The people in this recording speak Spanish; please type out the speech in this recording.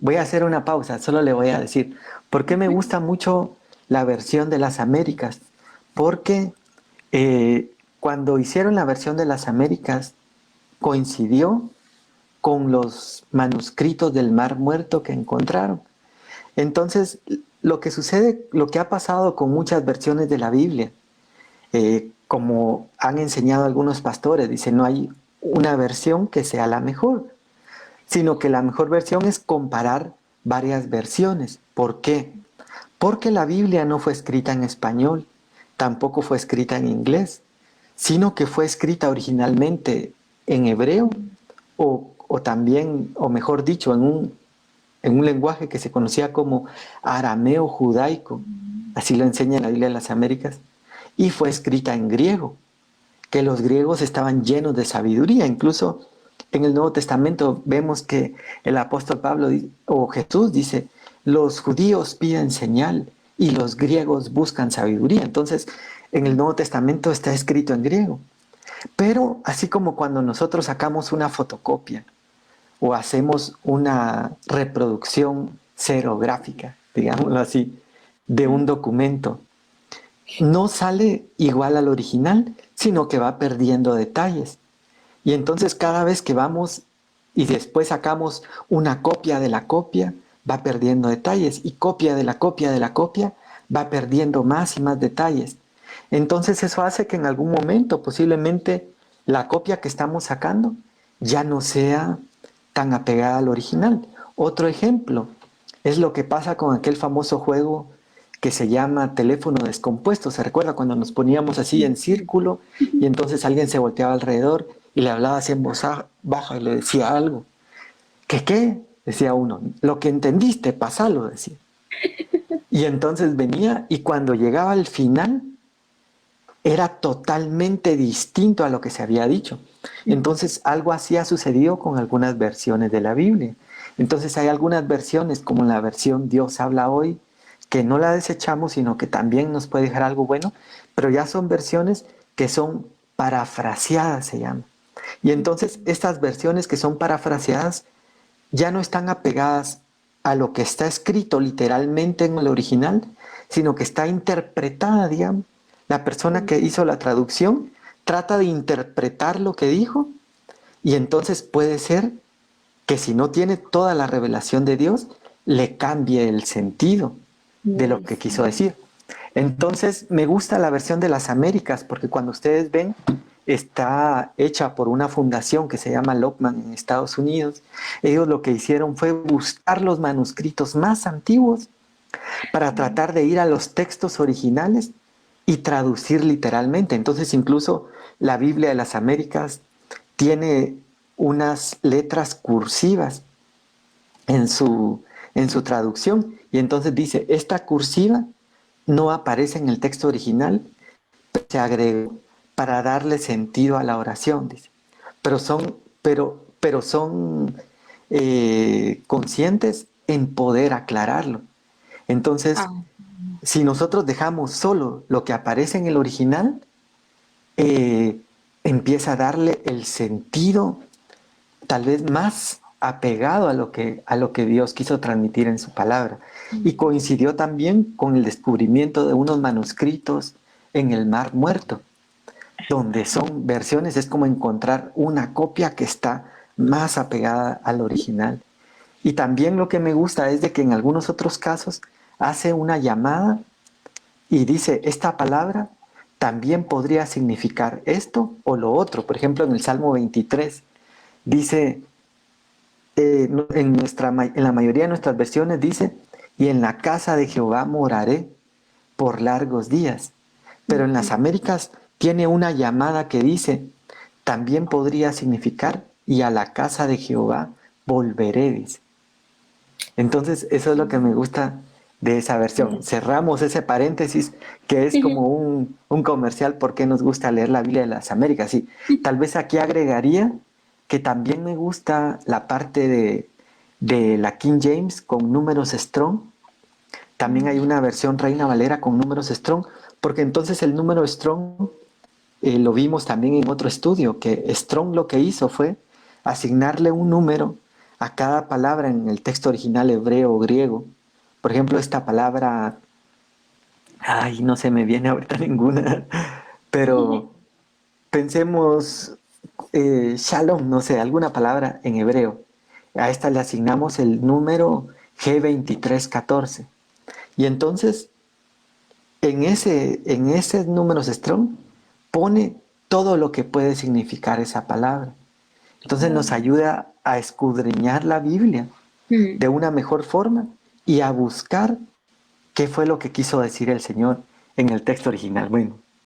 Voy a hacer una pausa, solo le voy a decir, ¿por qué me gusta mucho la versión de las Américas? Porque cuando hicieron la versión de las Américas, coincidió con los manuscritos del Mar Muerto que encontraron. Entonces, lo que sucede, lo que ha pasado con muchas versiones de la Biblia, como han enseñado algunos pastores, dicen, no hay una versión que sea la mejor, sino que la mejor versión es comparar varias versiones. ¿Por qué? Porque la Biblia no fue escrita en español, tampoco fue escrita en inglés, sino que fue escrita originalmente en hebreo o también, o mejor dicho, en un lenguaje que se conocía como arameo judaico, así lo enseña la Biblia de las Américas, y fue escrita en griego, que los griegos estaban llenos de sabiduría. Incluso en el Nuevo Testamento vemos que el apóstol Pablo o Jesús dice, los judíos piden señal y los griegos buscan sabiduría. Entonces, en el Nuevo Testamento está escrito en griego. Pero así como cuando nosotros sacamos una fotocopia o hacemos una reproducción serográfica, digámoslo así, de un documento, no sale igual al original, sino que va perdiendo detalles. Y entonces cada vez que vamos y después sacamos una copia de la copia, va perdiendo detalles y copia de la copia de la copia, va perdiendo más y más detalles. Entonces eso hace que en algún momento posiblemente la copia que estamos sacando ya no sea tan apegada al original. Otro ejemplo es lo que pasa con aquel famoso juego que se llama teléfono descompuesto. ¿Se recuerda cuando nos poníamos así en círculo y entonces alguien se volteaba alrededor y le hablaba así en voz baja y le decía algo? ¿Qué qué? Decía uno. Lo que entendiste, pasalo, decía. Y entonces venía y cuando llegaba al final era totalmente distinto a lo que se había dicho. Entonces algo así ha sucedido con algunas versiones de la Biblia. Entonces hay algunas versiones, como la versión Dios habla hoy, que no la desechamos, sino que también nos puede dejar algo bueno, pero ya son versiones que son parafraseadas, se llama. Y entonces estas versiones que son parafraseadas ya no están apegadas a lo que está escrito literalmente en el original, sino que está interpretada, digamos. La persona que hizo la traducción trata de interpretar lo que dijo y entonces puede ser que si no tiene toda la revelación de Dios, le cambie el sentido de lo que quiso decir. Entonces me gusta la versión de las Américas porque cuando ustedes ven está hecha por una fundación que se llama Lockman en Estados Unidos. Ellos lo que hicieron fue buscar los manuscritos más antiguos para tratar de ir a los textos originales y traducir literalmente. Entonces incluso la Biblia de las Américas tiene unas letras cursivas en su traducción y entonces dice, esta cursiva no aparece en el texto original, se agregó para darle sentido a la oración, dice. Pero son conscientes en poder aclararlo. Entonces, Ah, si nosotros dejamos solo lo que aparece en el original, eh, empieza a darle el sentido tal vez más apegado a lo que Dios quiso transmitir en su palabra. Y coincidió también con el descubrimiento de unos manuscritos en el Mar Muerto, donde son versiones, es como encontrar una copia que está más apegada al original. Y también lo que me gusta es de que en algunos otros casos hace una llamada y dice, esta palabra también podría significar esto o lo otro. Por ejemplo, en el Salmo 23 dice, en la mayoría de nuestras versiones dice, y en la casa de Jehová moraré por largos días. Pero en las Américas tiene una llamada que dice, también podría significar, y a la casa de Jehová volveré, dice. Entonces, eso es lo que me gusta de esa versión. Cerramos ese paréntesis que es como un comercial porque nos gusta leer la Biblia de las Américas. Y tal vez aquí agregaría que también me gusta la parte de la King James con números strong. También hay una versión Reina Valera con números strong, porque entonces el número strong lo vimos también en otro estudio, que Strong lo que hizo fue asignarle un número a cada palabra en el texto original hebreo o griego. Por ejemplo, esta palabra, ay, no se me viene ahorita ninguna, pero pensemos shalom, no sé, alguna palabra en hebreo. A esta le asignamos el número G2314. Y entonces, en ese número strong, pone todo lo que puede significar esa palabra. Entonces nos Wow. ayuda a escudriñar la Biblia Mm, de una mejor forma y a buscar qué fue lo que quiso decir el Señor en el texto original. Bueno,